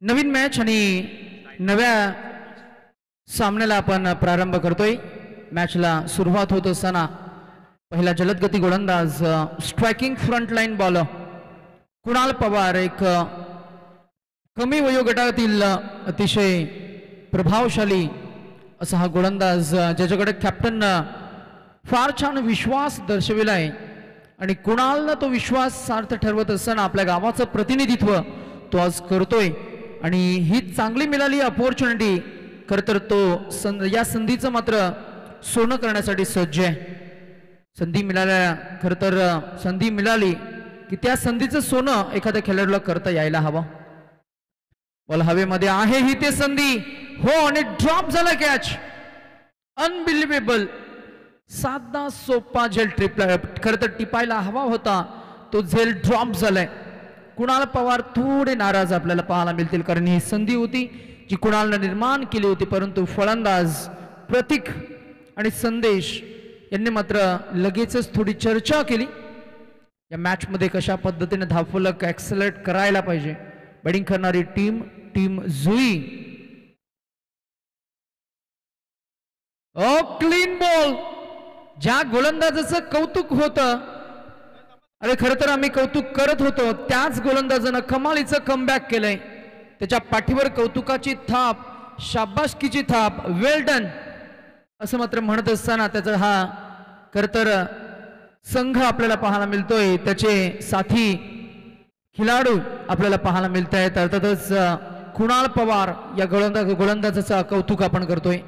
नवीन match आणि नव्या सामन्याला आपण प्रारंभ करतोय। मॅचला सुरुवात होत असताना पहिला जलदगती गोलंदाज striking front line bowler Kunal Pawar, एक कमी वयोगटातील अतिशय प्रभावशाली असा हा गोलंदाज ज्याच्याकडे कॅप्टन फार छान विश्वास दर्शविलाय आणि कुणालनं तो विश्वास सार्थ ठरवत असताना आपल्या गावाचं प्रतिनिधित्व तो आज करतोय आणि ही चांगली मिळाली अपॉर्च्युनिटी। खरं तर तो या संधीचं मात्र सोनं करण्यासाठी सज्ज आहे। संधी मिळाल्या, खरं तर संधी मिळाली की त्या संधीचं सोनं एखाद्या खेळाडूला करता यायला हवं। बॉल हवेमध्ये आहे, ही ते संधी हो आणि ड्रॉप झाला कॅच। अनबिलिव्हेबल, साधा सोपा झेल ट्रिपला खरं तर टिपायला हवा होता, तो झेल ड्रॉप झालाय। कुणाल पवार थोडे नाराज आपल्याला पाहायला मिळतील, कारण ही संधी होती जी कुणालने निर्माण केली होती, परंतु फलंदाज प्रतीक आणि संदेश यांनी मात्र लगेचच थोडी चर्चा केली या मॅच मध्ये कशा पद्धतीने धावफलक ॲक्सेलरेट करायला पाहिजे। बॅटिंग करणारी टीम जुई। क्लीन बॉल, ज्या गोलंदाजाचं कौतुक होतं, अरे खरं तर आम्ही कौतुक करत होतो, त्याच गोलंदाजानं कमालीचं कमबॅक केलंय। त्याच्या पाठीवर कौतुकाची थाप, शाबासकीची थाप, वेल डन असं मात्र म्हणत असताना त्याचा हा खरं तर संघ आपल्याला पाहायला मिळतोय, त्याचे साथी खिलाडू आपल्याला पाहायला मिळत आहेत। अर्थातच कुणाल पवार या गोलंदाजाचं कौतुक आपण करतोय।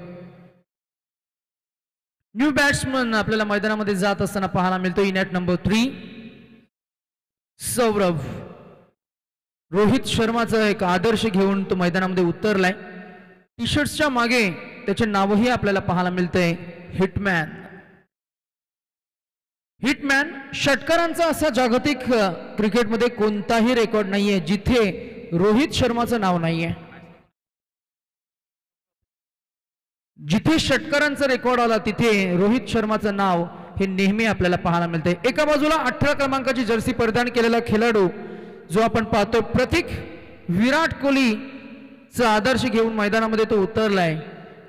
न्यू बॅट्समन आपल्याला मैदानामध्ये जात असताना पाहायला मिळतोय। In at number 3 Saurabh. Rohit शर्माचा एक आदर्श घेऊन तो मैदानामध्ये उतरलाय। टी शर्ट्सच्या मागे त्याचे नावही आपल्याला पाहायला मिळतंय, हिटमॅन। हिटमॅन षटकारांचा असा जागतिक क्रिकेटमध्ये कोणताही रेकॉर्ड नाहीये जिथे रोहित शर्माचं नाव नाहीये। जिथे षटकारांचा रेकॉर्ड आला तिथे रोहित शर्माचं नाव हे नेहमी आपल्याला पाहायला मिळते। एका बाजूला 18 क्रमांकाची जर्सी परिधान केलेला खेळाडू जो आपण पाहतो प्रतीक, विराट कोहलीचा आदर्श घेऊन मैदानामध्ये तो उतरलाय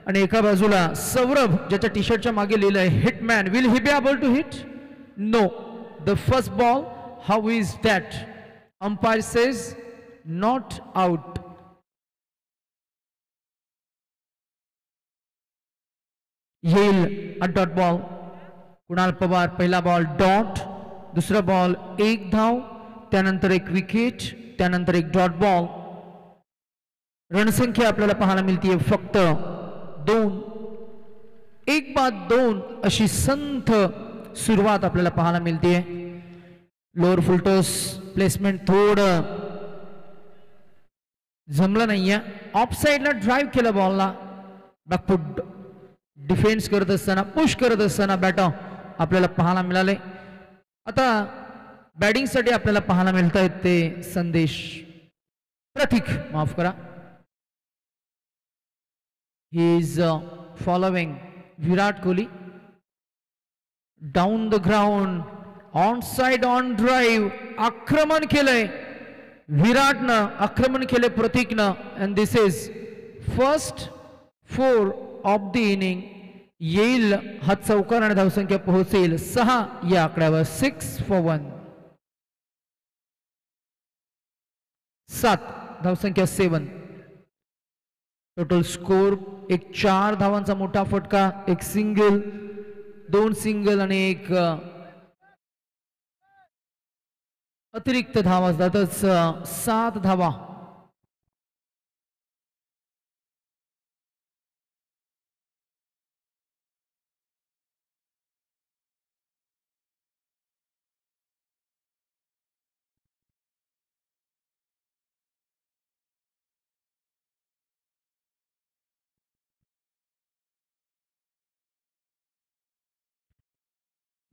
आणि एका बाजूला सौरभ ज्याच्या टी शर्टच्या मागे लिहिलंय hitman. Will he be able to hit? No, the first ball, how is that? Umpire says not out. येईल डॉट बॉल। कुणाल पवार पहिला बॉल डॉट, दुसरा बॉल एक धाव, त्यानंतर एक विकेट, त्यानंतर एक डॉट बॉल। रणसंख्या आपल्याला पाहायला मिळते फक्त 2। 1 बाद 2 अशी संथ सुरुवात आपल्याला पाहायला मिळते। लोअर फुलटॉस प्लेसमेंट थोडं जमलं नाहीये। ऑफ साइडला ड्राइव्ह केलं बॉलला, बॅकफुट डिफेन्स करत असताना, पुश करत असताना बॅटर आपल्याला पाहायला मिळाले। आता बॅटिंग साठी आपल्याला पाहायला मिळत आहेत ते संदेश, प्रतीक माफ करा। He is following Virat Kohli down the ground, on side on drive. आक्रमण केलंय विराटनं, आक्रमण केले प्रतीकनं, and this is first 4 of the inning. येईल हा चौकार आणि धावसंख्या पोहोचेल 6 या आकड्यावर। 6 for 1, 7 धावसंख्या 7। टोटल स्कोर एक 4 धावांचा मोठा फटका, एक सिंगल, 2 सिंगल आणि एक अतिरिक्त धावा असतातच 7 धावा।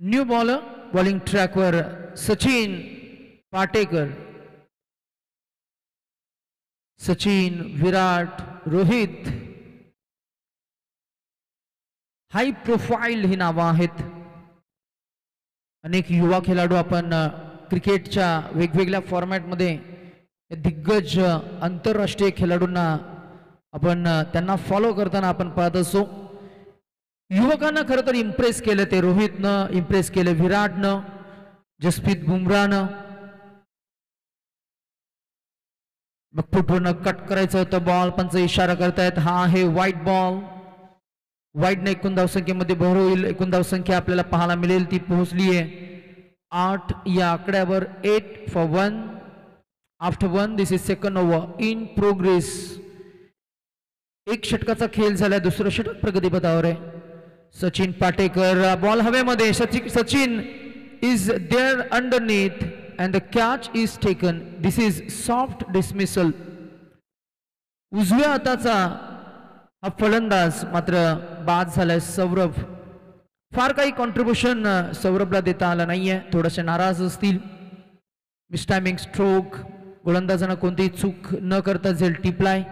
न्यू बॉलर बॉलिंग ट्रॅकवर सचिन पाटेकर। सचिन, विराट, रोहित, हाई प्रोफाइल ही नावं आहेत। अनेक युवा खेळाडू आपण क्रिकेटच्या वेगवेगळ्या फॉर्मॅटमध्ये दिग्गज आंतरराष्ट्रीय खेळाडूंना आपण त्यांना फॉलो करताना आपण पाहत असतो. युवकांना खरं तर इम्प्रेस केलं ते रोहितनं, इम्प्रेस केलं विराटनं, जसप्रीत बुमराहनं. मग फुटवरनं कट करायचं होतं बॉल, पंच इशारा करतायत हा आहे वाईट बॉल. वाईटनं एकूण धावसंख्येमध्ये भर होईल. एकूण धावसंख्या आपल्याला पाहायला मिळेल ती पोहोचली आहे 8 या आकड्यावर. 8 for 1 after 1. This is second over in progress. एक षटकाचा खेळ झाला, दुसरं षटक प्रगतीपथावर आहे. सचिन पाटेकर बॉल हवेमध्ये. Sachin is there underneath and the catch is taken. This is soft dismissal. उजव्या हाताचा हा फलंदाज मात्र बाद झालाय सौरभ. फार काही कॉन्ट्रीब्युशन सौरभला देता आलं नाहीये, थोडेसे नाराज असतील. मिसटायमिंग स्ट्रोक, गोलंदाजांना कोणतीही चूक न करता झेल टिपलाय.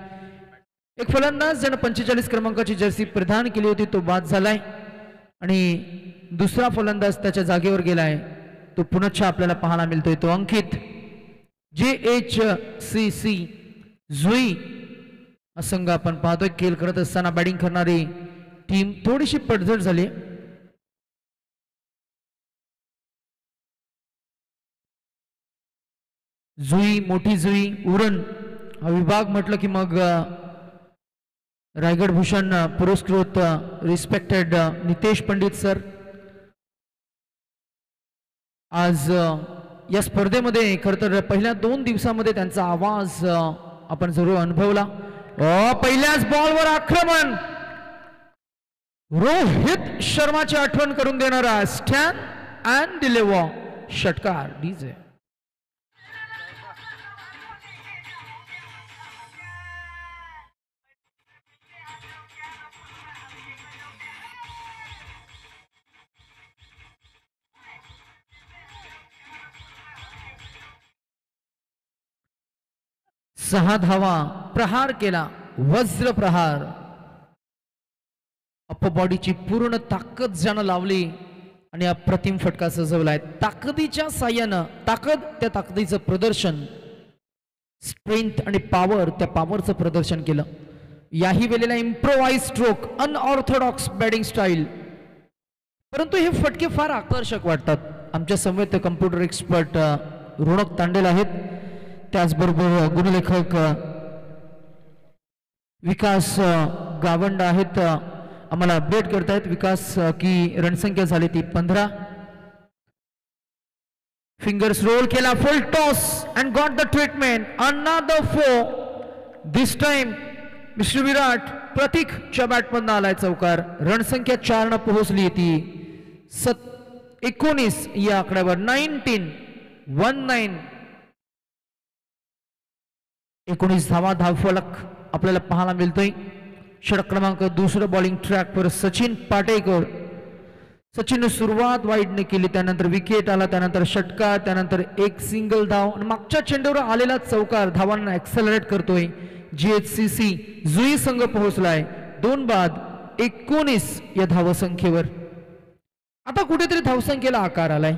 एक फलंदाज ज्यानं 45 क्रमांकाची जर्सी परिधान केली होती तो बाद झालाय आणि दुसरा फलंदाज त्याच्या जागेवर गेलाय, तो पुनश्च आपल्याला पाहायला मिळतोय, तो अंकित. JHCC जुई हा संघ आपण पाहतोय. खेळ करत असताना बॅटिंग करणारी टीम थोडीशी पडझड झाली. जुई, मोठी जुई, उरण हा विभाग म्हटलं की मग रायगड भूषण पुरस्कृत रिस्पेक्टेड नितेश पंडित सर आज या स्पर्धेमध्ये खरं तर पहिल्या 2 दिवसामध्ये त्यांचा आवाज आपण जरूर अनुभवला. पहिल्याच बॉलवर आक्रमण, रोहित शर्माची आठवण करून देणारा स्टॅन अँड डिलेव्हर षटकार. डीजे 6 धावा, प्रहार केला, वज्र प्रहार. अप्पर बॉडीची पूर्ण ताकद ज्यानं लावली आणि अप्रतिम फटका सजवलाय. ताकदीच्या साह्यानं, त्या ताकदीचं प्रदर्शन, स्ट्रेंथ आणि पॉवर, त्या पॉवरचं प्रदर्शन केलं. याही वेळेला improvise stroke, unorthodox batting style, परंतु हे फटके फार आकर्षक वाटतात. आमच्या समवेत कम्प्युटर एक्सपर्ट रोनक तांडेल आहेत, त्याचबरोबर गुणलेखक विकास गावंड आहेत, आम्हाला अपडेट करतायत. विकास की रणसंख्या झाली ती 15. फिंगर्स रोल केला, full toss and got the treatment. Another 4. This time mister Virat प्रतीकच्या बॅटमधून आलाय चौकार. रणसंख्या 4 न पोहोचली ती 19 या आकड्यावर. 19 19 धावा, धावफलक आपल्याला पाहायला मिळतोय. षटक क्रमांक 2 बॉलिंग ट्रॅकवर सचिन पाटेकर. सचिनने सुरुवात वाईडने केली, त्यानंतर विकेट आला, त्यानंतर षटकार, त्यानंतर एक सिंगल धाव आणि मागच्या चेंडूवर आलेला चौकार धावांना एक्सेलरेट करतोय. JHCC जुई संघ पोहोचलाय 2 बाद 19 या धावसंख्येवर. आता कुठेतरी धावसंख्येला आकार आलाय.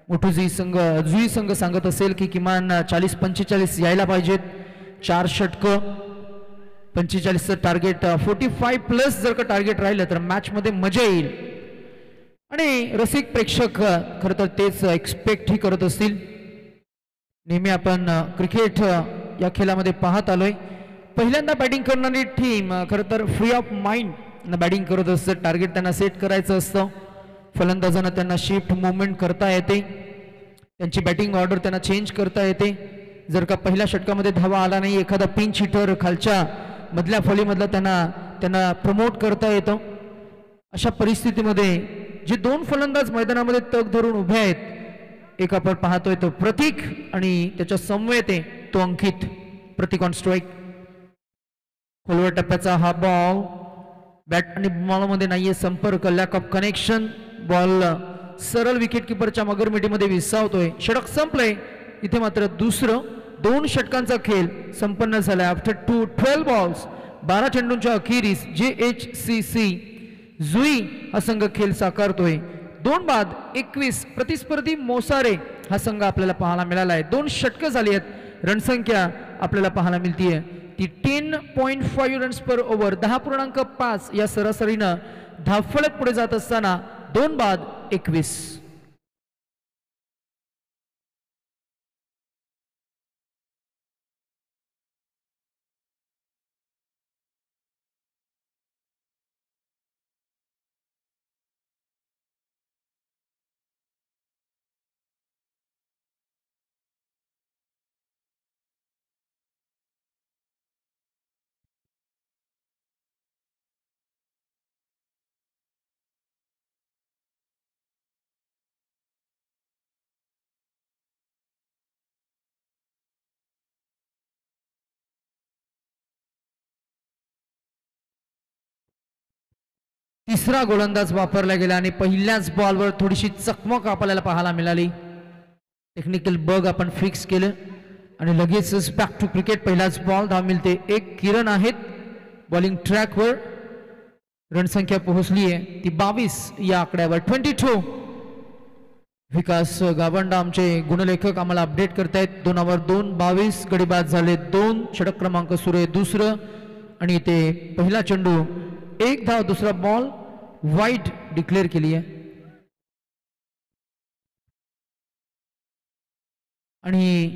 मोठू जुई संघ सांगत असेल की किमान 40-45 यायला पाहिजेत. 4 षटकं, 45चं टार्गेट, 45+ जर का टार्गेट राहिलं तर मॅच मध्ये मजा येईल आणि रसिक प्रेक्षक खरं तर तेच एक्सपेक्टही करत असतील. नेहमी आपण क्रिकेट या खेळामध्ये पाहत आलोय. पहिल्यांदा बॅटिंग करणारी टीम खरं तर फ्री ऑफ माइंड बॅटिंग करत असते. टार्गेट त्यांना सेट करायचं असतं. फलंदाजांना त्यांना शिफ्ट मुवमेंट करता येते, त्यांची बॅटिंग ऑर्डर त्यांना चेंज करता येते. जर का पहिल्या षटकामध्ये धावा आला नाही, एखादा पिंच हिटर खालच्या मधल्या फळीमधला त्यांना प्रमोट करता येतं. अशा परिस्थितीमध्ये जे 2 फलंदाज मैदानामध्ये तग धरून उभे आहेत, एक आपण पाहतोय तो प्रतीक आणि त्याच्या समवेत आहे तो अंकित. प्रतीक ऑन स्ट्राईक. खोलवर टप्प्याचा हा बॉल, बॅट आणि बॉलमध्ये नाहीये संपर्क, लॅक ऑफ कनेक्शन. बॉल सरळ विकेट किपरच्या मगरमिटीमध्ये विसावतोय. षटक संपलंय. इथे मात्र दुसरं 2 षटकांचा खेळ संपन्न झालाय. आफ्टर 12 बॉल्स, 12 चेंडूंच्या अखेरीस JHCC जुई हा संघ खेळ साकारतोय. 2 बाद 21. प्रतिस्पर्धी मोसारे हा संघ आपल्याला पाहायला मिळाला आहे. 2 षटकं झाली आहेत रणसंख्या आपल्याला पाहायला मिळतीये ती 10.5 रन्स पर ओव्हर 10.5 या सरासरीनं धावफलक पुढे जात असताना 2 बाद 21. तिसरा गोलंदाज वापरला गेला आणि पहिल्याच बॉलवर थोडीशी चकमक आपल्याला पाहायला मिळाली. टेक्निकल बग आपण फिक्स केलं आणि लगेचच बॅक टू क्रिकेट. पहिलाच बॉल धाव मिळते. एक किरण आहेत बॉलिंग ट्रॅकवर. रणसंख्या पोहोचली आहे ती 22 या आकड्यावर 22. विकास गावंडा आमचे गुणलेखक आम्हाला अपडेट करतायत 2 2 22 गडी बाद झाले. 2 षटक क्रमांक सुरू आहे दुसरं आणि ते पहिला चेंडू 1 धाव. दुसरा बॉल वाईट डिक्लेअर केली आहे आणि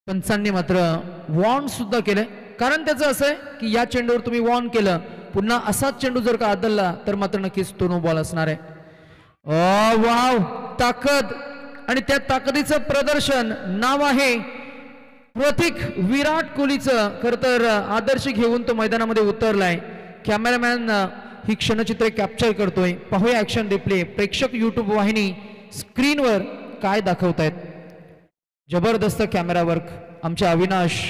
पंचांनी मात्र वॉर्न सुद्धा केलंय. कारण त्याचं असं आहे की या चेंडूवर तुम्ही वॉर्न केलं पुन्हा असाच चेंडू जर का आदलला तर मात्र नक्कीच तो नो बॉल असणार आहे. वाव ताकद आणि त्या ताकदीचं प्रदर्शन नाव आहे प्रतीक विराट कोहलीचं. खर तर आदर्श घेऊन तो मैदानामध्ये उतरलाय. कॅमेरामॅन ही क्षणचित्रे कॅप्चर करतोय. पाहूया ऍक्शन रिप्ले. प्रेक्षक युट्यूब वाहिनी स्क्रीनवर काय दाखवतायत. जबरदस्त कॅमेरा वर्क आमचे अविनाश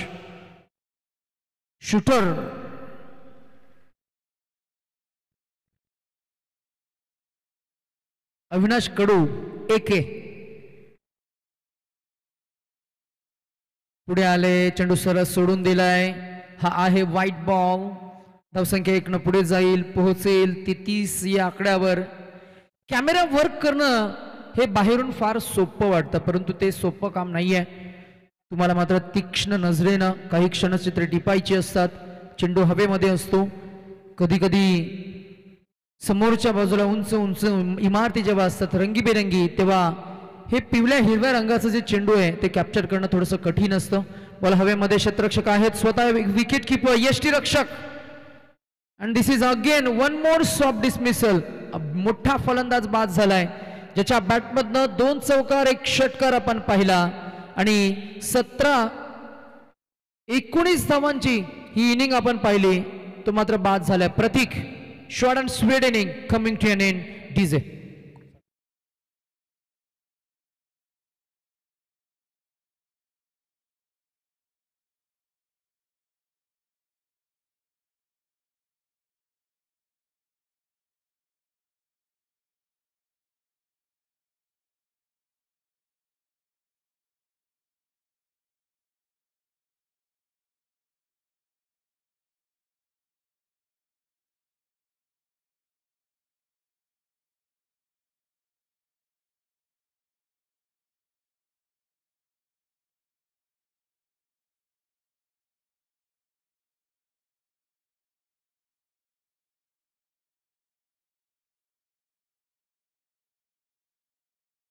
शूटर. अविनाश कडू एके पुढे आले. चेंडू सरस सोडून दिलाय. हा आहे व्हाईट बॉल. धावसंख्या 1 न पुढे जाईल पोहोचेल ती 30 या आकड्यावर. कॅमेरा वर्क करणं हे बाहेरून फार सोपं वाटतं परंतु ते सोपं काम नाहीये. तुम्हाला मात्र तीक्ष्ण नजरेनं काही क्षणचित्रे टिपायची असतात. चेंडू हवेमध्ये असतो. कधी कधी समोरच्या बाजूला उंच उंच इमारती जेव्हा असतात रंगीबेरंगी तेव्हा हे पिवळ्या हिरव्या रंगाचं जे चेंडू आहे ते कॅप्चर करणं थोडंसं कठीण असतं. बॉल हवेमध्ये. क्षेत्ररक्षक आहेत स्वतः विकेट किपर यष्टीरक्षक. And this is again one more soft dismissal. मोठा फलंदाज बाद झालाय ज्याच्या बॅटमधनं 2 चौकार 1 षटकार आपण पाहिला आणि 19 धावांची ही इनिंग आपण पाहिली. तो मात्र बाद झालाय. Prateek short and sweet inning coming to an end. DJ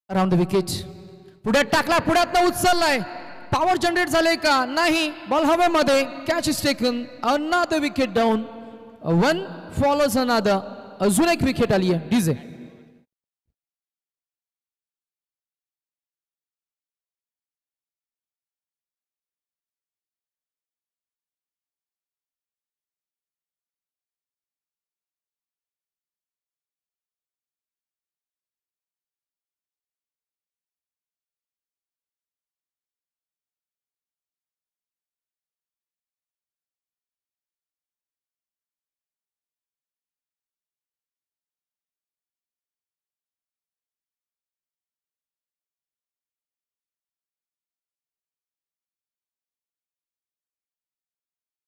around the wicket. पुढे टाकला. पुढ्यात उचललाय. पॉवर जनरेट झाले का नाही. बॉल हवेमध्ये. Catch is taken. Another wicket down. 1 follows another. अजून एक विकेट आली आहे. DJ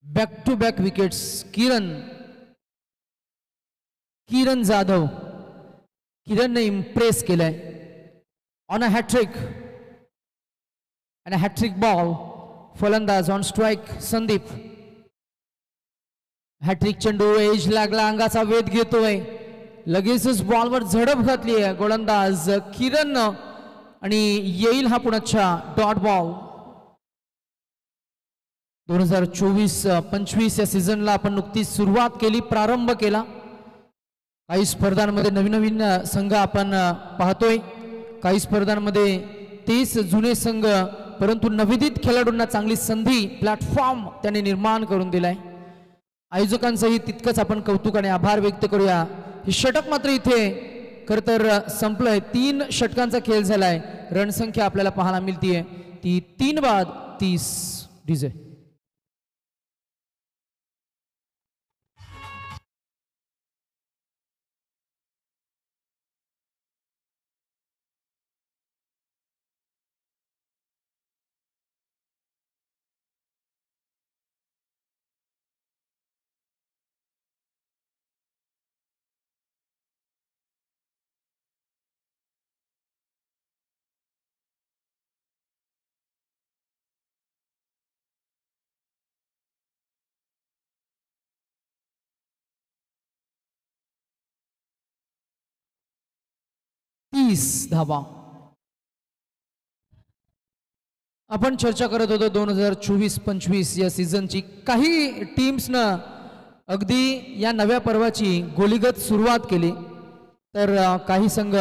back to back wickets. Kiran Jadhav. किरणने इम्प्रेस केलंय ऑन अ हॅट्रिक. आणि हॅट्रिक बॉल फलंदाज ऑन स्ट्राइक संदीप. हॅट्रिक चेंडू, एज लागला, अंगाचा वेध घेतोय, लगेचच बॉलवर झडप घातली आहे गोलंदाज किरण आणि येईल हा पुन्हा डॉट बॉल. 2024-25 या सीझनला आपण नुकतीच सुरुवात केली, प्रारंभ केला. काही स्पर्धांमध्ये नवीन नवीन संघ आपण पाहतोय, काही स्पर्धांमध्ये तेच जुने संघ, परंतु नवोदित खेळाडूंना चांगली संधी, प्लॅटफॉर्म त्यांनी निर्माण करून दिलाय. आयोजकांचंही तितकंच आपण कौतुक आणि आभार व्यक्त करूया. हे षटक मात्र इथे खरं तर संपलंय. 3 षटकांचा खेळ झालाय. रणसंख्या आपल्याला पाहायला मिळतीये ती 3 बाद 30. डीजे धावा. आपण चर्चा करत होतो 2024-25 या सीझनची. काही टीम्सनं अगदी या नव्या पर्वाची गोलीगत सुरुवात केली, तर काही संघ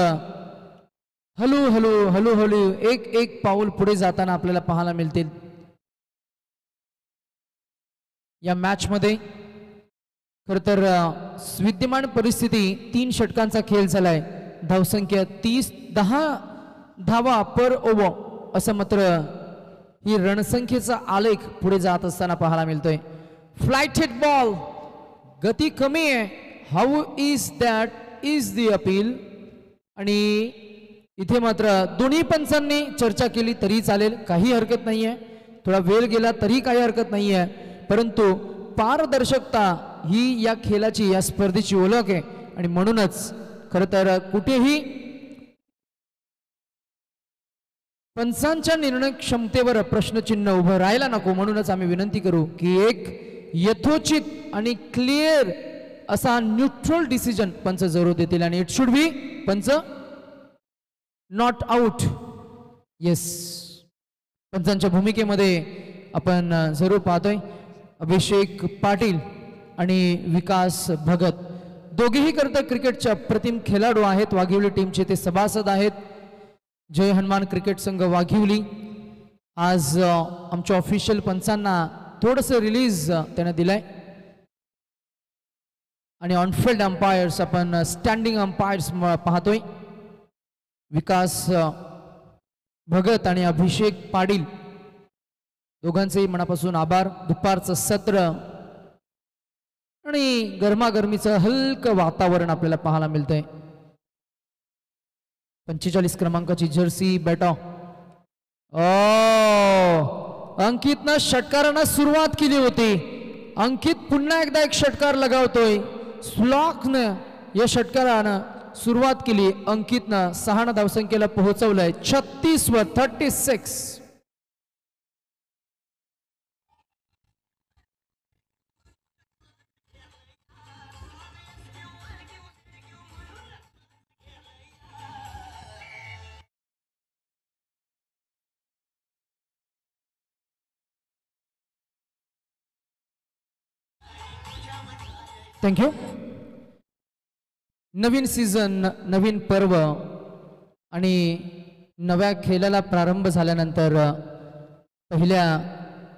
हळूहळू एक पाऊल पुढे जाताना आपल्याला पाहायला मिळतील. या मॅच मध्ये खरं तर विद्यमान परिस्थिती 3 षटकांचा खेळ झालाय. धावसंख्या 10 धावा पर ओव्हर असं मात्र ही रणसंख्येचा आलेख पुढे जात असताना पाहायला मिळतोय. फ्लाइटेड बॉल, गती कमी आहे. How is that is the appeal. आणि इथे मात्र दोन्ही पंचांनी चर्चा केली तरी चालेल, काही हरकत नाहीये. थोडा वेळ गेला तरी काही हरकत नाहीये, परंतु पारदर्शकता ही या खेळाची, या स्पर्धेची ओळख आहे. आणि म्हणूनच खरं तर कुठेही पंचांच्या निर्णय क्षमतेवर प्रश्नचिन्ह उभं राहायला नको. म्हणूनच आम्ही विनंती करू की एक यथोचित आणि क्लिअर असा न्यूट्रल डिसिजन पंच जरूर देतील. आणि इट शुड बी पंच नॉट आउट. येस, पंचांच्या भूमिकेमध्ये आपण जरूर पाहतोय अभिषेक पाटील आणि विकास भगत, दोघेही करता क्रिकेटच्या अप्रतिम खेळाडू आहेत. वाघिवली टीमचे ते सभासद आहेत. जय हनुमान क्रिकेट संघ वाघिवली. आज आमच्या ऑफिशियल पंचांना थोडंसं रिलीज त्याने दिलंय. आणि ऑनफिल्ड अंपायर्स आपण स्टँडिंग अंपायर्स पाहतोय. विकास भगत आणि अभिषेक पाटील दोघांचेही मनापासून आभार. दुपारचं सत्र आणि गरमागरमीचं हलकं वातावरण आपल्याला पाहायला मिळतंय. 45 क्रमांकाची जर्सी बेटा अंकितनं षटकारांना सुरुवात केली होती. अंकित पुन्हा एकदा एक षटकार लगावतोय. स्लॉकनं या षटकारानं सुरुवात केली. अंकितनं 6 धावसंख्येला पोहोचवलंय 36 वर 36. थँक्यू. नवीन सीझन, नवीन पर्व आणि नव्या खेळाला प्रारंभ झाल्यानंतर पहिल्या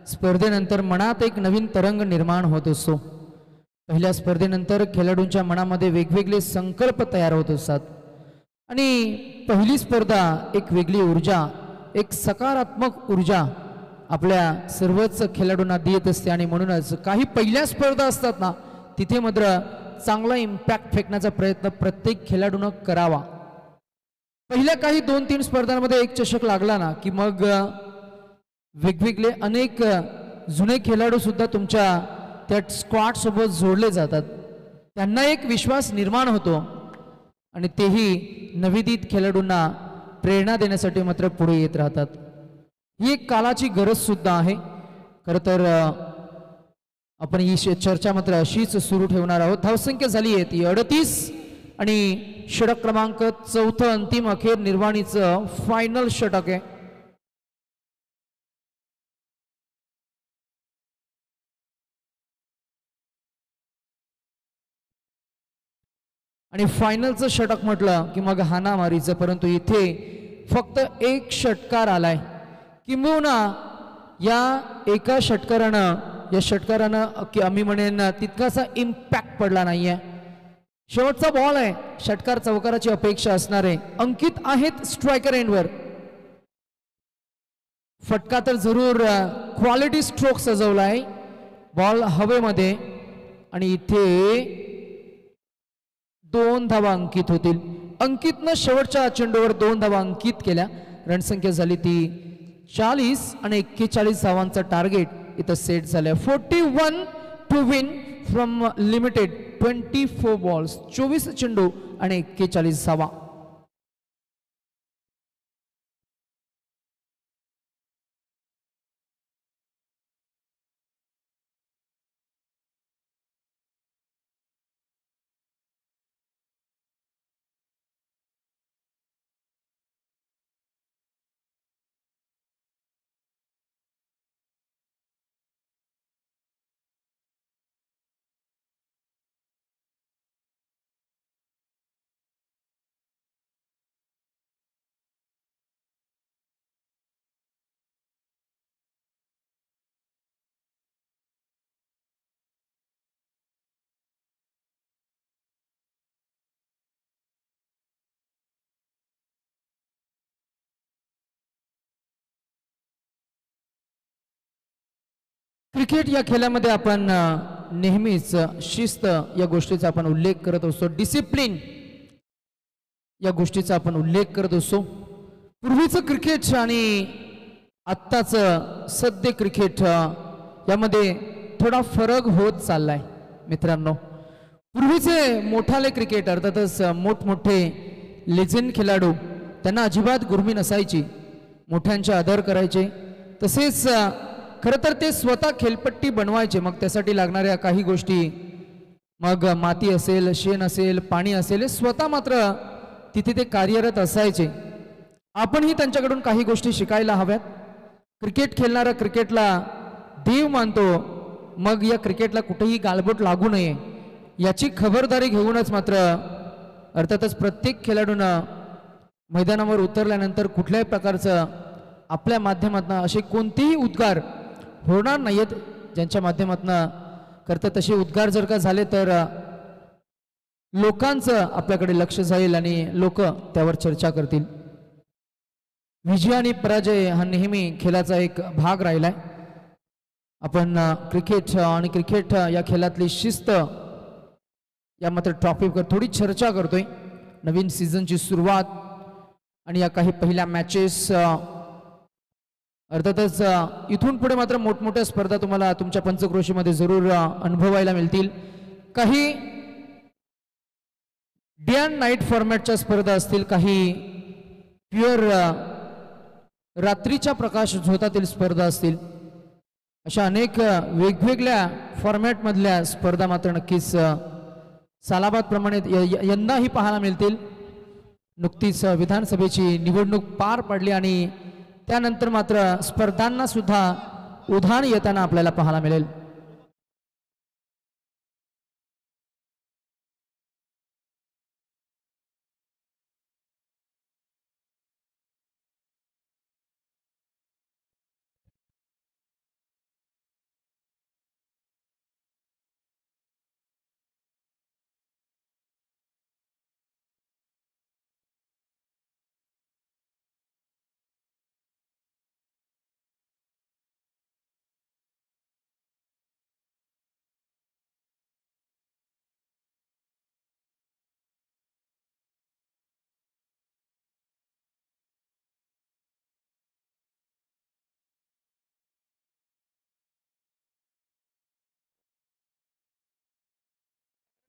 स्पर्धेनंतर मनात एक नवीन तरंग निर्माण होत असतो. पहिल्या स्पर्धेनंतर खेळाडूंच्या मनामध्ये वेगवेगळे संकल्प तयार होत असतात आणि पहिली स्पर्धा एक वेगळी ऊर्जा, एक सकारात्मक ऊर्जा आपल्या सर्वच खेळाडूंना देत असते. आणि म्हणूनच काही पहिल्या स्पर्धा असतात ना, तिथे मात्र चांगला इम्पॅक्ट फेकण्याचा प्रयत्न प्रत्येक खेळाडूनं करावा. पहिल्या काही 2-3 स्पर्धांमध्ये एक चषक लागला ना की मग वेगवेगळे अनेक जुने खेळाडू सुद्धा तुमच्या त्या स्क्वॉड सोबत जोडले जातात. त्यांना एक विश्वास निर्माण होतो आणि तेही नवोदित खेळाडूंना प्रेरणा देण्यासाठी मात्र पुढे येत राहतात. ही एक कालाची गरज सुद्धा आहे. खरं तर आपण ही चर्चा मात्र अशीच सुरू ठेवणार आहोत. धावसंख्या झाली आहे ती 38 आणि षटक क्रमांक 4 अंतिम अखेर निर्वाणीचं फायनल षटक आहे. आणि फायनलचं षटक म्हटलं की मग हाणामारीचं, परंतु इथे फक्त एक षटकार आलाय. किंबहुना या एका षटकारानं की आम्ही म्हणेन तितकासा इम्पॅक्ट पडला नाहीये. शेवटचा बॉल आहे, षटकार चौकाराची अपेक्षा असणार आहे. अंकित आहेत स्ट्रायकर एंडवर. फटका तर जरूर क्वालिटी स्ट्रोक सजवलाय, बॉल हवेमध्ये आणि इथे 2 धावा अंकित होतील. अंकितनं शेवटच्या चेंडूवर 2 धावा अंकित केल्या. रणसंख्या झाली ती 40 आणि 41 धावांचं टार्गेट इथं सेट झालंय. 41 to win from limited 24 balls, 24 चेंडू आणि 41 धावा. क्रिकेट या खेळामध्ये आपण नेहमीच शिस्त या गोष्टीचा आपण उल्लेख करत असतो. डिसिप्लिन या गोष्टीचा आपण उल्लेख करत असतो. पूर्वीचं क्रिकेट आणि आत्ताचं सध्या क्रिकेट यामध्ये थोडा फरक होत चाललाय मित्रांनो. पूर्वीचे मोठाले क्रिकेट अर्थातच मोठमोठे लेजेंड खेळाडू, त्यांना अजिबात गुर्मी नसायची, मोठ्यांचे आदर करायचे. तसेच खरं तर ते स्वतः खेळपट्टी बनवायचे. मग त्यासाठी लागणाऱ्या काही गोष्टी, मग माती असेल, शेण असेल, पाणी असेल, हे स्वतः मात्र तिथे ते कार्यरत असायचे. आपणही त्यांच्याकडून काही गोष्टी शिकायला हव्यात. क्रिकेट खेळणारा क्रिकेटला देव मानतो, मग या क्रिकेटला कुठेही गालबोट लागू नये याची खबरदारी घेऊनच मात्र अर्थातच प्रत्येक खेळाडूनं मैदानावर उतरल्यानंतर कुठल्याही प्रकारचं आपल्या माध्यमातून असे कोणतेही उद्गार होणार नाहीत ज्यांच्या माध्यमातून करता. तसे उद्गार जर का झाले तर लोकांचं आपल्याकडे लक्ष जाईल आणि लोक त्यावर चर्चा करतील. विजय आणि पराजय हा नेहमी खेळाचा एक भाग राहिलाय. आपण क्रिकेट आणि क्रिकेट या खेळातली शिस्त या मात्र टॉपिकवर थोडी चर्चा करतोय. नवीन सीझनची सुरुवात आणि या काही पहिल्या मॅचेस, अर्थातच इथून पुढे मात्र मोठमोठ्या स्पर्धा तुम्हाला तुमच्या पंचक्रोशीमध्ये जरूर अनुभवायला मिळतील. काही डे अँड नाईट फॉर्मॅटच्या स्पर्धा असतील, काही प्युअर रात्रीच्या प्रकाश झोतातील स्पर्धा असतील. अशा अनेक वेगवेगळ्या फॉर्मॅटमधल्या स्पर्धा मात्र नक्कीच सालाबाद प्रमाणे यंदाही पाहायला मिळतील. नुकतीच विधानसभेची निवडणूक पार पडली आणि त्यानंतर मात्र स्पर्धांना सुद्धा उधाण येताना आपल्याला पाहायला मिळेल.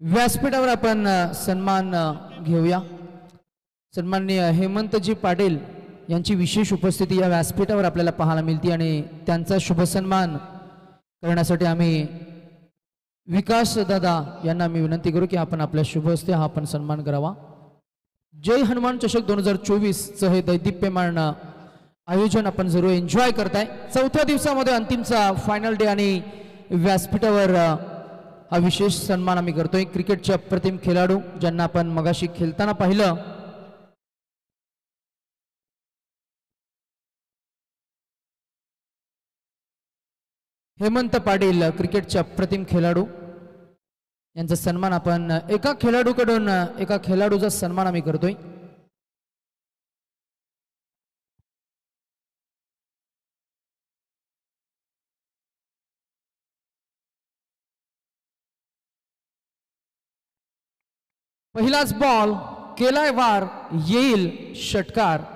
व्यासपीठावर आपण सन्मान घेऊया. सन्माननीय हेमंतजी पाटील यांची विशेष उपस्थिती या व्यासपीठावर आपल्याला पाहायला मिळते आणि त्यांचा शुभ सन्मान करण्यासाठी आम्ही विकास दादा यांना मी विनंती करू की आपण आपल्या शुभ हस्ते हा आपण सन्मान करावा. जय हनुमान चषक 2024 चं हे दैदिप्यमान आयोजन आपण जरूर एन्जॉय करताय. चौथ्या दिवसामध्ये अंतिमचा फायनल डे आणि व्यासपीठावर हा विशेष सन्मान आम्ही करतोय. क्रिकेटचे अप्रतिम खेळाडू ज्यांना आपण मगाशी खेळताना पाहिलं, हेमंत पाटील क्रिकेटचे अप्रतिम खेळाडू यांचा सन्मान आपण एका खेळाडूकडून एका खेळाडूचा सन्मान आम्ही करतोय. पहिलाच बॉल केलाय वार, येईल षटकार.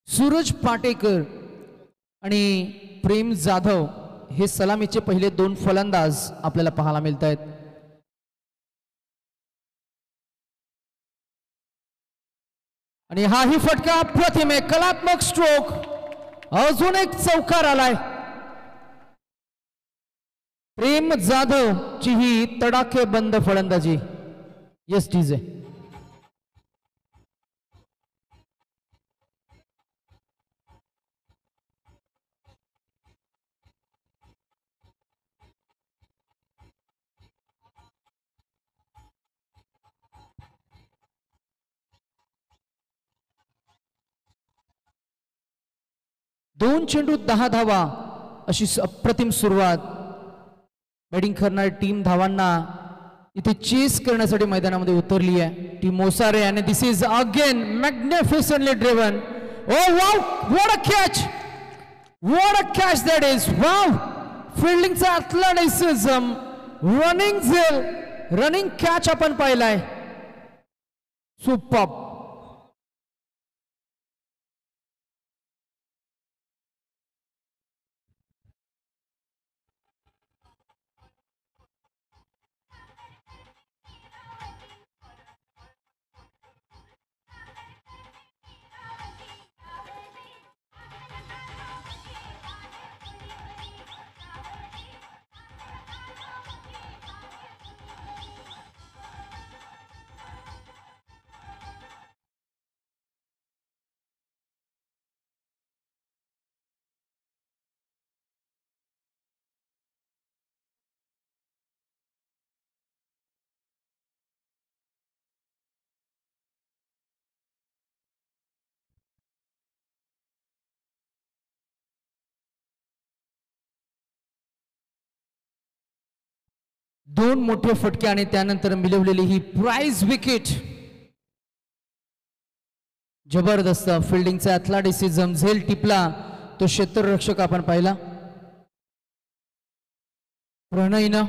सूरज पाटेकर आणि प्रेम जाधव हे सलामीचे पहिले दोन फलंदाज आपल्याला पाहायला मिळत आहेत. आणि हाही फटका प्रथम एक कलात्मक स्ट्रोक, अजून एक चौकार आलाय. प्रेम जाधव ची ही तडाखे बंद फलंदाजी. Yes DJ. दोन चेंडू 10 धावा अशी अप्रतिम सुरुवात. बॅटिंग करणारी टीम धावांना इथे चेस करण्यासाठी मैदानामध्ये उतरली आहे. टीम ओसारे आणि this is again magnificently driven. Oh wow, what a catch, what a catch that is. Wow, फिल्डिंगचा ॲथलेटिसिझम, रनिंग झेल, रनिंग कॅच आपण पाहिलाय. सुपर. दोन मोठे फटके आणि त्यानंतर मिळवलेली ही प्राइज विकेट. जबरदस्त फिल्डिंगचा ॲथलेटिसिझम, झेल टिपला तो क्षेत्ररक्षक आपण पाहिला. प्रणयनं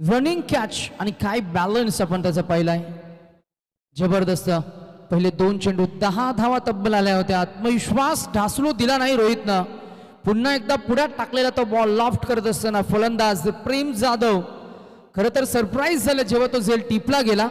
रनिंग कॅच आणि काय बॅलन्स आपण त्याचा पाहिलाय. जबरदस्त. पहिले दोन चेंडू 10 धावा तब्बल आल्या होत्या. आत्मविश्वास ढासळू दिला नाही रोहितनं. पुन्हा एकदा पुढ्यात टाकलेला तो बॉल लॉफ्ट करत असताना फलंदाज प्रेम जाधव खरं तर सरप्राईज झालं जेव्हा तो झेल टिपला गेला.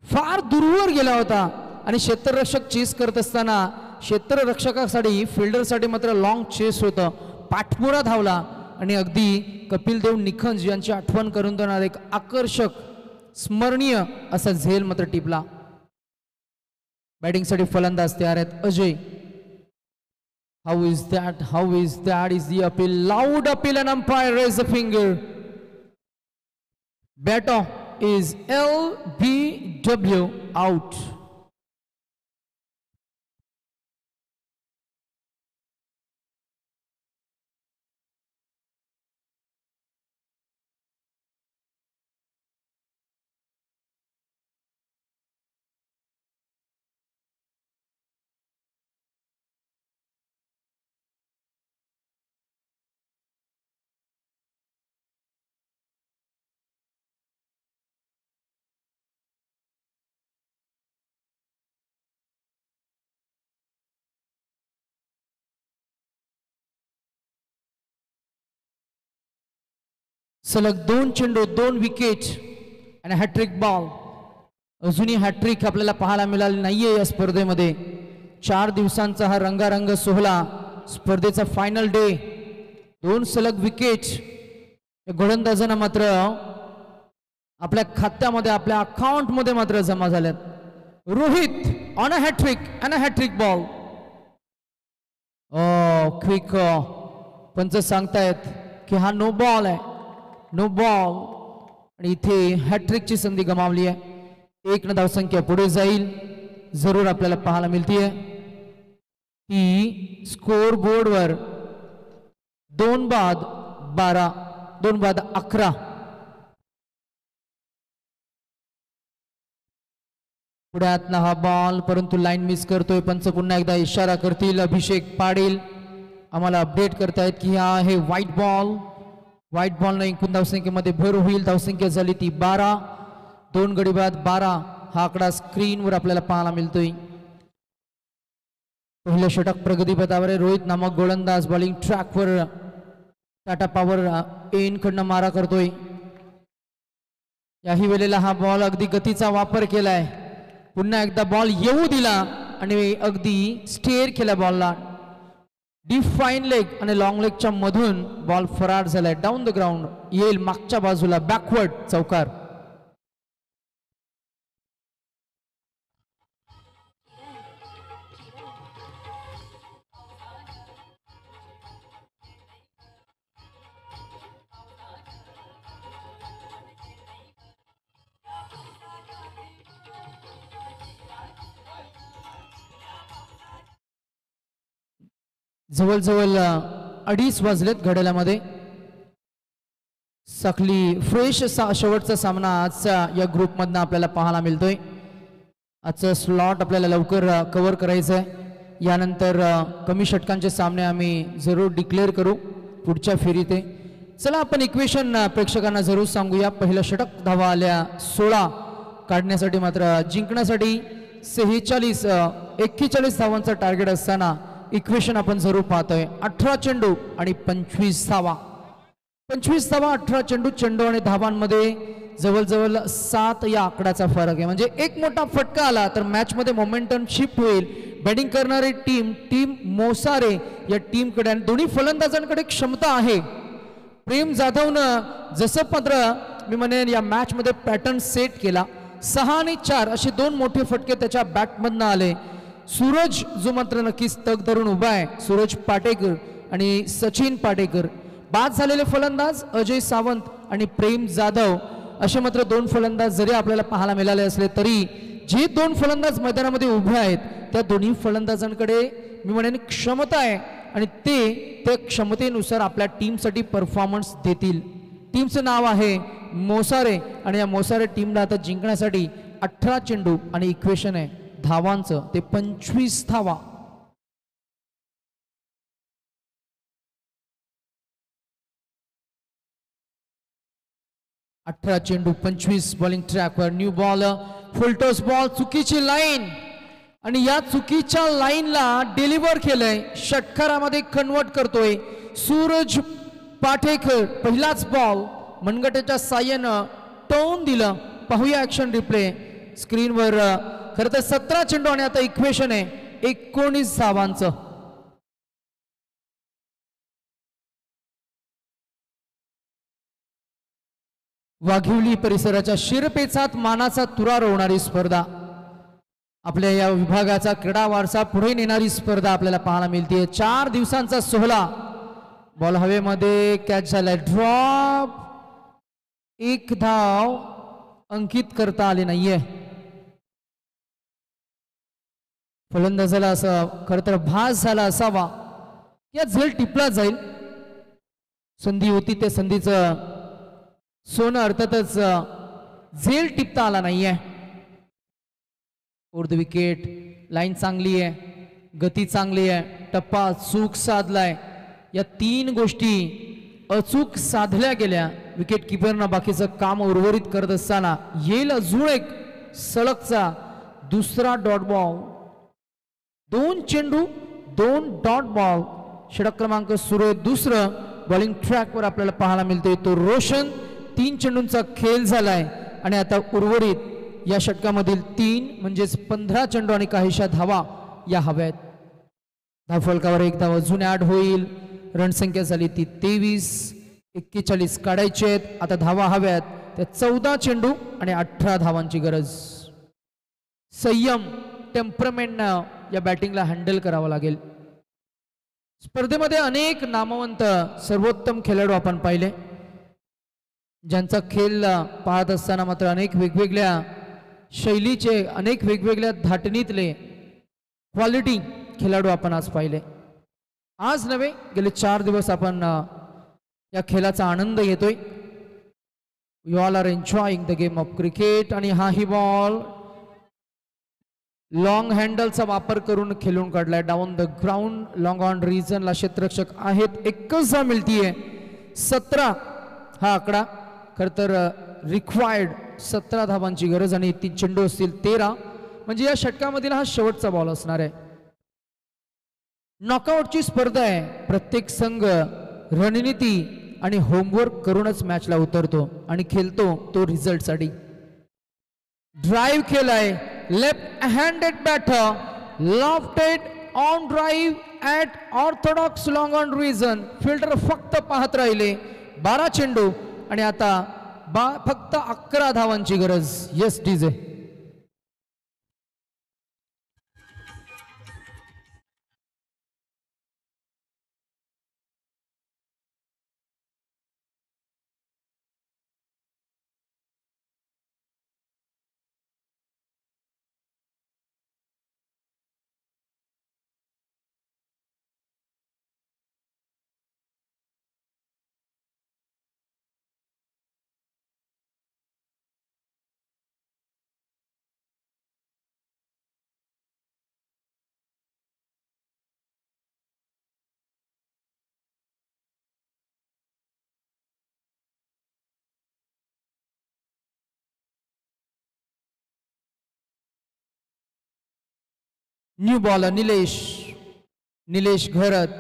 फार दूरवर गेला होता आणि क्षेत्ररक्षक चेस करत असताना क्षेत्ररक्षकासाठी फिल्डरसाठी मात्र लॉंग चेस होतं. पाठपुरा धावला आणि अगदी कपिल देव निखंज यांची आठवण करून देणारा एक आकर्षक स्मरणीय असा झेल मात्र टिपला. बॅटिंगसाठी फलंदाज तयार आहेत. Ajay. How is that? How is that? Is the appeal? Loud appeal and umpire raise a finger. Batter is LBW out. सलग 2 चेंडू 2 विकेट आणि हॅट्रिक बॉल. अजूनही हॅट्रिक आपल्याला पाहायला मिळाली नाहीये या स्पर्धेमध्ये. 4 दिवसांचा हा रंगारंग सोहळा, स्पर्धेचा फायनल डे. 2 सलग विकेट. गोलंदाजांना मात्र आपल्या खात्यामध्ये, आपल्या अकाउंटमध्ये मात्र जमा झाल्यात. Rohit on a hat-trick and a hat-trick ball. Quick पंच सांगतायत की हा नो बॉल आहे, नो बॉल. आणि इथे हॅट्रिकची संधी गमावली आहे. 1 धावसंख्या पुढे जाईल, जरूर आपल्याला पाहायला मिळतीये. ती स्कोर बोर्डवर 2 बाद 12, 2 बाद 11. पुढ्यातला हा बॉल, परंतु लाईन मिस करतोय. पंच पुन्हा एकदा इशारा करतील. अभिषेक पाटील आम्हाला अपडेट करतायत की हा आहे व्हाईट बॉल. व्हाईट बॉल नाही, एकूण धावसंख्येमध्ये भर होईल. धावसंख्या झाली ती 12, 2 गडी बाद 12. हा आकडा स्क्रीनवर आपल्याला पाहायला मिळतोय. पहिलं षटक प्रगतीपथावर आहे. रोहित नामक गोलंदाज बॉलिंग ट्रॅकवर टाटा पॉवर एन कडनं मारा करतोय. याही वेळेला हा बॉल अगदी गतीचा वापर केलाय. पुन्हा एकदा बॉल येऊ दिला आणि अगदी स्टेअर केला बॉलला. डीप फाईन लेग आणि लॉंग लेगच्या मधून बॉल फरार झालाय. डाऊन द ग्राउंड येईल मागच्या बाजूला, बॅकवर्ड चौकार. जवळजवळ 2:30 वाजलेत घड्याळामध्ये. सखली फ्रेश शेवटचा सामना आजचा या ग्रुपमधनं आपल्याला पाहायला मिळतोय. आजचं स्लॉट आपल्याला लवकर कव्हर करायचं आहे. यानंतर कमी षटकांचे सामने आम्ही जरूर डिक्लेअर करू पुढच्या फेरीत. चला आपण इक्वेशन प्रेक्षकांना जरूर सांगूया. पहिलं षटक धावा आल्या 16 काढण्यासाठी, मात्र जिंकण्यासाठी 41 धावांचा टार्गेट असताना इक्वेशन आपण जरूर पाहतोय. 18 चेंडू आणि 25 धावा. 25 धावा, 18 चेंडू. चेंडू आणि धावांमध्ये जवळजवळ 7 या आकड्याचा फरक आहे. म्हणजे एक मोठा फटका आला तर मॅच मध्ये मोमेंटम शिफ्ट होईल. बॅटिंग करणारी टीम मोसारे या टीमकडे आणि दोन्ही फलंदाजांकडे क्षमता आहे. प्रेम जाधवनं जसं मात्र मी म्हणेन या मॅच मध्ये पॅटर्न सेट केला. 6 आणि 4 असे 2 मोठे फटके त्याच्या बॅटमधनं आले. सूरज जो मात्र नक्कीच तग धरून उभा आहे, सूरज पाटेकर आणि सचिन पाटेकर. बाद झालेले फलंदाज अजय सावंत आणि प्रेम जाधव असे मात्र 2 फलंदाज जरी आपल्याला पाहायला मिळाले असले तरी जे 2 फलंदाज मैदानामध्ये उभे आहेत त्या दोन्ही फलंदाजांकडे मी म्हणेन क्षमता आहे आणि ते त्या क्षमतेनुसार आपल्या टीमसाठी परफॉर्मन्स देतील. टीमचं नाव आहे मोसारे आणि या मोसारे टीमला आता जिंकण्यासाठी 18 चेंडू आणि इक्वेशन आहे धावांचं ते 25 धावा. अठरा चेंडू 25 बॉलिंग ट्रॅकवर. न्यू बॉल, फुलटॉस बॉल, चुकीची लाईन आणि या चुकीच्या लाईनला डिलिव्हर केलंय. षटकारामध्ये कन्वर्ट करतोय सूरज पाटेकर. पहिलाच बॉल मनगटाच्या साह्यानं टर्न दिलं. पाहूया ऍक्शन रिप्ले स्क्रीनवर. खरं तर 17 चेंडू आणि आता इक्वेशन आहे 19 धावांचं. वाघिवली परिसराच्या शिरपेचात मानाचा तुरा रोवणारी स्पर्धा, आपल्या या विभागाचा क्रीडा वारसा पुढे नेणारी स्पर्धा आपल्याला पाहायला मिळते. 4 दिवसांचा सोहळा. बॉल हवेमध्ये कॅच झालाय. ड्रॉप. 1 धाव अंकित करता आले नाहीये. फलंदाजाला असं खरं तर भास झाला असावा या झेल टिपला जाईल. संधी होती त्या संधीचं सोनं अर्थातच झेल टिपता आला नाहीये. Fourth wicket. लाईन चांगली आहे, गती चांगली आहे, टप्पा चूक साधलाय. या 3 गोष्टी अचूक साधल्या गेल्या. विकेट किपरनं बाकीचं काम उर्वरित करत असताना येईल अजून एक सलगचा दुसरा डॉट बॉल. 2 चेंडू 2 डॉट बॉल. षटक क्रमांक सुरू आहे दुसरं. बॉलिंग ट्रॅकवर आपल्याला पाहायला मिळतोय तो रोशन. 3 चेंडूंचा खेळ झालाय आणि आता उर्वरित या षटकामधील 3 म्हणजेच 15 चेंडू आणि काहीशा धावा या हव्यात. धावफलकावर 1 धाव अजून ऍड होईल. रणसंख्या झाली ती 23. 41 काढायचे आहेत. आता धावा हव्यात त्या 14 चेंडू आणि 18 धावांची गरज. संयम टेम्परमेंटनं या बॅटिंगला हँडल करावं लागेल. स्पर्धेमध्ये अनेक नामवंत सर्वोत्तम खेळाडू आपण पाहिले, ज्यांचा खेळ पाहत असताना मात्र अनेक वेगवेगळ्या शैलीचे, अनेक वेगवेगळ्या धाटणीतले क्वालिटी खेळाडू आपण आज पाहिले. आज नव्हे, गेले 4 दिवस आपण या खेळाचा आनंद घेतोय. You all are enjoying the game of cricket. आणि हा ही बॉल लॉंग हँडलचा वापर करून खेळून काढलाय down the ground. Long on रिजनला क्षेत्ररक्षक आहेत. 1 धाव मिळतीये. 17 हा आकडा. खर तर रिक्वायर्ड 17 धावांची गरज आणि 3 चेंडू असतील 13. म्हणजे या षटकामधील हा शेवटचा बॉल असणार आहे. नॉकआउटची स्पर्धा आहे. प्रत्येक संघ रणनीती आणि होमवर्क करूनच मॅचला उतरतो आणि खेळतो तो रिझल्टसाठी. ड्राईव्ह केलाय. Left handed batter lofted on drive at orthodox long on region. Fielder फक्त पाहत राहिले. 12 चेंडू आणि आता फक्त 11 धावांची गरज. Yes DJ. New bowler Nilesh Gharat,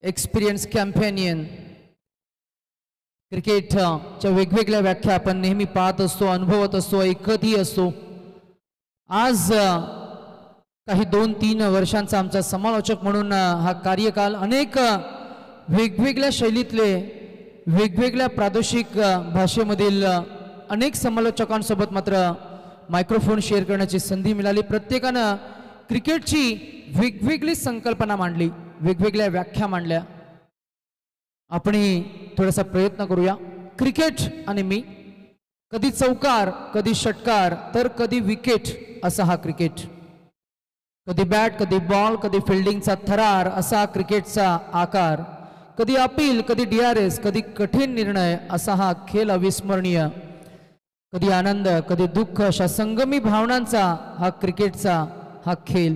experience campaigner. क्रिकेटच्या वेगवेगळ्या व्याख्या आपण नेहमी पाहत असतो, अनुभवत असतो, ऐकतही असतो. आज काही 2-3 वर्षांचा आमचा समालोचक म्हणून हा कार्यकाल अनेक वेगवेगळ्या शैलीतले, वेगवेगळ्या प्रादेशिक भाषेमधील अनेक समालोचकांसोबत मात्र मायक्रोफोन शेअर करण्याची संधी मिळाली. प्रत्येकानं क्रिकेटची वेगवेगळी संकल्पना मांडली, वेगवेगळ्या व्याख्या मांडल्या. आपणही थोडासा प्रयत्न करूया. क्रिकेट आणि मी, कधी चौकार, कधी षटकार, तर कधी विकेट असा हा क्रिकेट. कधी बॅट, कधी बॉल, कधी फिल्डिंगचा थरार असा क्रिकेटचा आकार. कधी अपील, कधी DRS, कधी कठीण निर्णय असा हा खेळ अविस्मरणीय. कधी आनंद, कधी दुःख अशा संगमी भावनांचा हा क्रिकेटचा हा खेळ.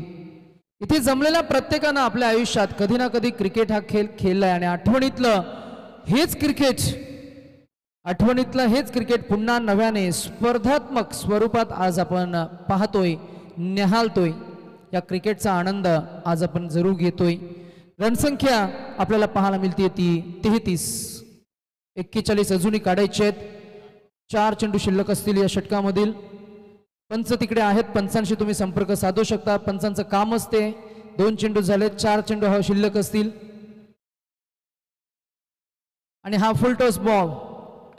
इथे जमलेल्या प्रत्येकानं आपल्या आयुष्यात कधी ना कधी क्रिकेट हा खेळ खेळलाय आणि आठवणीतलं हेच क्रिकेट पुन्हा नव्याने स्पर्धात्मक स्वरूपात आज आपण पाहतोय, निहाळतोय. या क्रिकेटचा आनंद आज आपण जरूर घेतोय. रणसंख्या आपल्याला पाहायला मिळते ती 33. 41 अजूनही काढायचे आहेत. 4 चेंडू शिल्लक असतील या षटकामधील. पंच तिकडे आहेत, पंचांशी तुम्ही संपर्क साधू शकता. पंचांचं काम असते. 2 चेंडू झाले, 4 चेंडू हा शिल्लक असतील आणि हा full toss ball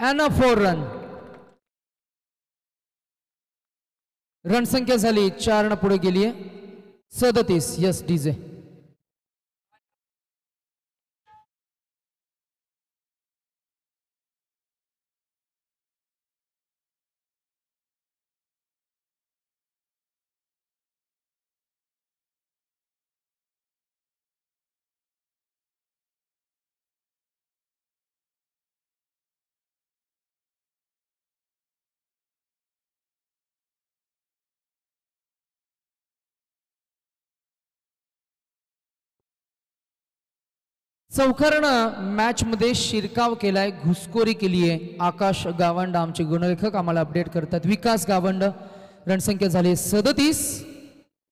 and a 4 run. रणसंख्या झाली 4 पुढे गेली आहे 37. Yes DJ. चौकारानं मॅच मध्ये शिरकाव केलाय, घुसखोरी केली आहे. आकाश गावंड आमचे गुणलेखक आम्हाला अपडेट करतात. विकास गावंड. रणसंख्या झाली 37.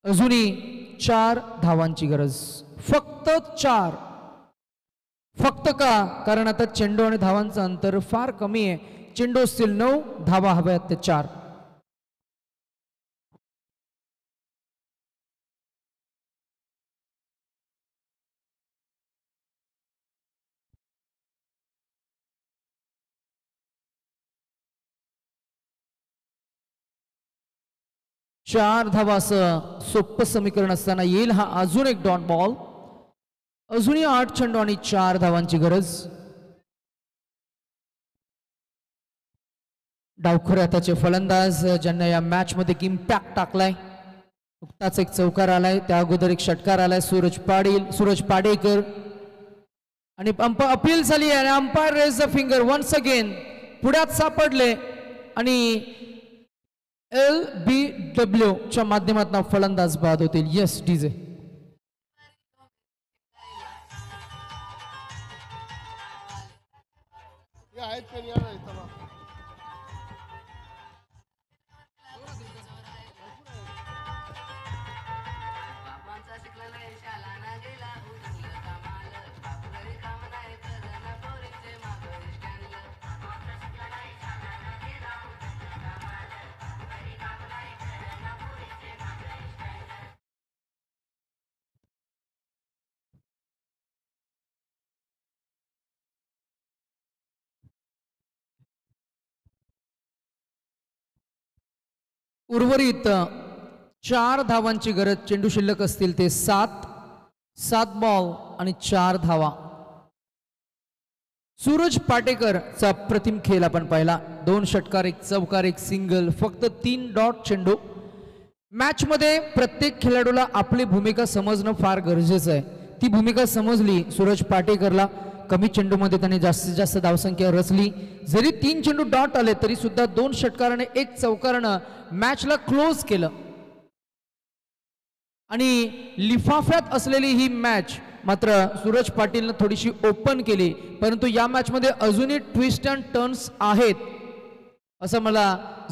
अजूनही 4 धावांची गरज, फक्त 4. फक्त का? कारण आता चेंडू आणि धावांचं अंतर फार कमी आहे. चेंडू असतील 9, धावा हव्यात ते 4. चार धावा असं सोपं समीकरण असताना येईल हा अजून एक डॉट बॉल. अजूनही 8 चेंडू आणि 4 धावांची गरज. डावखुऱ्याचे फलंदाज ज्यांना या मॅच मध्ये इम्पॅक्ट टाकलाय. नुकताच एक चौकार आलाय, त्या अगोदर एक षटकार आलाय. सूरज पाडेकर आणि अपील झाली आणि umpire raise the finger once again. पुढ्यात सापडले आणि LBW च्या माध्यमातून फलंदाज बाद होतील. Yes DJ. उर्वरित 4 धावांची गरज. चेंडू शिल्लक असतील ते 7 बॉल आणि 4 धावा. सूरज पाटेकरचा प्रतिम खेळ आपण पाहिला. 2 षटकार, 1 चौकार, 1 सिंगल, फक्त 3 डॉट चेंडू. मॅच मध्ये प्रत्येक खेळाडूला आपली भूमिका समजणं फार गरजेचं आहे. ती भूमिका समजली सूरज पाटेकरला. कमी चेंडू मध्ये त्याने जास्तीत जास्त धावसंख्या रचली. जरी 3 चेंडू डॉट आले तरी सुद्धा 2 षटकाराने 1 चौकारानं मॅचला क्लोज केलं. आणि लिफाफ्यात असलेली ही मॅच मात्र सूरज पाटीलनं थोडीशी ओपन केली. परंतु या मॅच मध्ये अजूनही ट्विस्ट अँड टर्न्स आहेत असं मला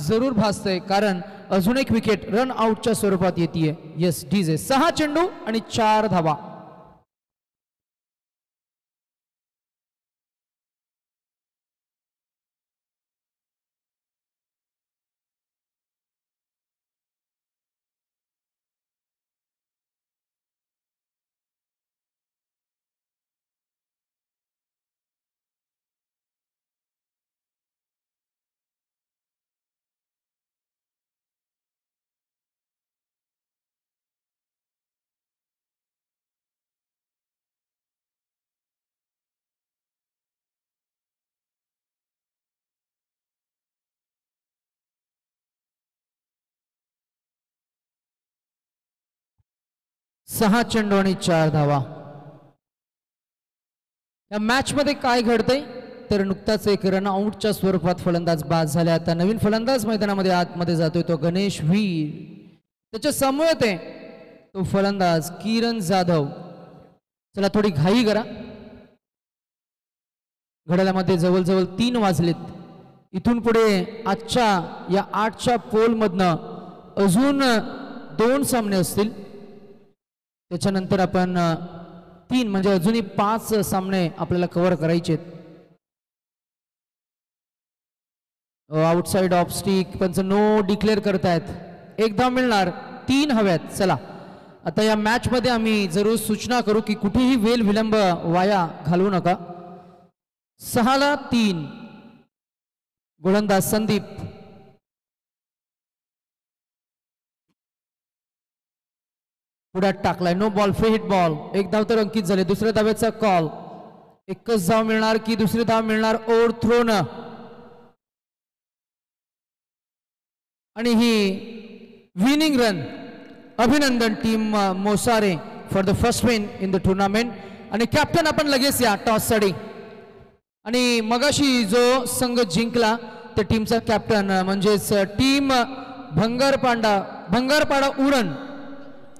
जरूर भासतंय. कारण अजून एक विकेट रन आउटच्या स्वरूपात येते. Yes DJ. 6 चेंडू आणि 4 धावा. सहा चेंडू आणि 4 धावा. या मॅच मध्ये काय घडतंय तर नुकताच एक रन आउटच्या स्वरूपात फलंदाज बाद झाले. आता नवीन फलंदाज मैदानामध्ये आतमध्ये जातोय तो गणेश वीर. त्याच्या समोर आहे तो फलंदाज किरण जाधव. चला थोडी घाई करा. घड्याळामध्ये जवळजवळ 3 वाजलेत. इथून पुढे आजच्या या 8च्या पोल मधनं अजून 2 सामने असतील. त्याच्यानंतर आपण 3 म्हणजे अजूनही 5 सामने आपल्याला कव्हर करायचे. आउटसाइड ऑफ स्टिक पंच नो डिक्लेअर करतायत. 1 धाव मिळणार, 3 हव्यात. चला आता या मॅच मध्ये आम्ही जरूर सूचना करू की कुठेही वेल विलंब वाया घालवू नका. 6ला 3. गोलंदाज संदीप. पुढ्यात टाकलाय. No ball, free hit ball. 1 धाव तर अंकित झाले. दुसऱ्या धावेचा कॉल. 1च धाव मिळणार की दुसरी धाव मिळणार. ओव्हर थ्रोन आणि ही विनिंग रन. अभिनंदन team Mosare for the first win in the tournament. आणि कॅप्टन आपण लगेच या टॉस साठी. आणि मगाशी जो संघ जिंकला त्या टीमचा कॅप्टन म्हणजेच टीम भंगारपाडा उरण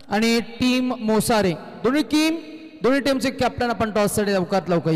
आणि टीम मोसारे दोन्ही टीमचे कॅप्टन आपण टॉस साठी लवकरात लवकर